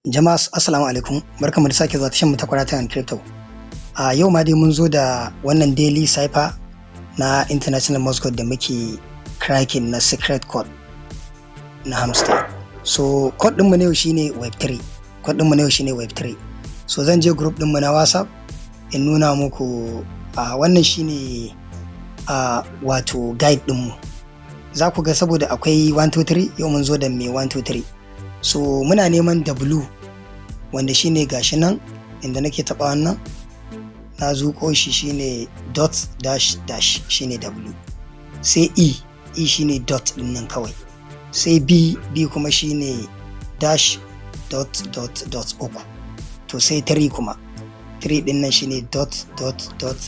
Jama'a assalamu alaikum, barkamu da sake zuwa tashar mu ta Kwarata and Crypto. A yau ma dai mun zo da wannan daily cipher na international Morse code da muke cracking na secret code na Hamster. So code din mu ne yau shine web3. So zan je group din mu na WhatsApp in nuna muku wannan shine wato guide din mu. Za ku ga saboda akwai 1 2 3 yau mun zo da mai 1 2 3. So muna neman W wanda shine gashi nan inda nake taba wannan na zuko shi shine dot dash dash shine W, sai E shine dot din nan kawai, sai B kuma shine dash dot uku, to sai 3 kuma 3 din nan shine dot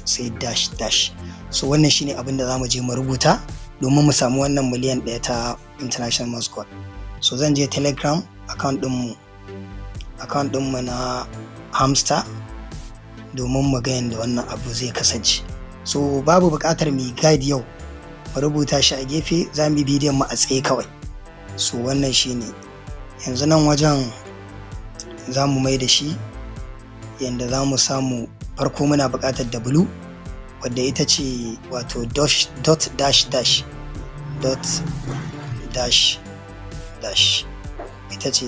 sai dash dash. So wannan shine abin da zamu je mu rubuta domin mu samu wannan miliyan 1 ta international Morse code. So zan je Telegram account ɗinmu na Hamster domin mu ga yadda wannan abu zai kasance. So babu buƙatar mu guide yau, mu rubuta shi a gefe, za mu yi bidiyon mu a tsaye kawai. So wannan shine yanzu nan wajen za mu mai da shi yadda za mu samu. Farko muna buƙatar W wadda ita ce wato dot dash dash ita ce.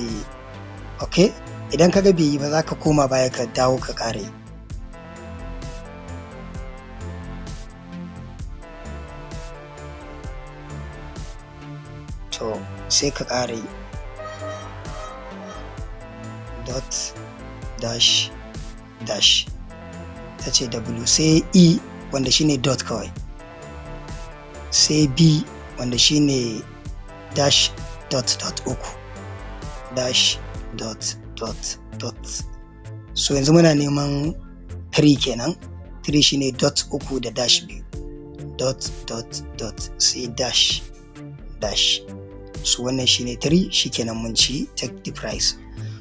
Okay, idan kaga bai yi ba za ka koma baya ka dawo ka ƙara yi. To sai ka ƙara yi dot dash dash ta ce W, sai E wanda shine dot kawai, sai B wanda shine dash dot uku dash dot. So yanzu muna neman 3 kenan, 3 shine dot uku da dash biyu, dot sai dash. So wannan shine 3, shikenan mun ci take the price.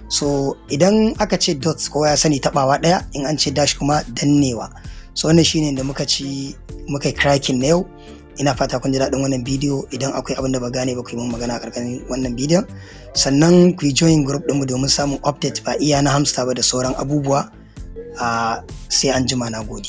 So idan aka ce dot kowa ya sani tabawa daya, in an ce dash kuma dannewa. So wannan shine da muka cracking na yau. Ina fata kun ji daɗin wannan bidiyo. Idan akwai abin da ba gane ba ku yi mun magana a ƙarƙashin wannan bidiyon, sannan ku yi join group ɗinmu domin samun update ba iya na Hamster ba da sauran abubuwa. Sai an jima, na gode.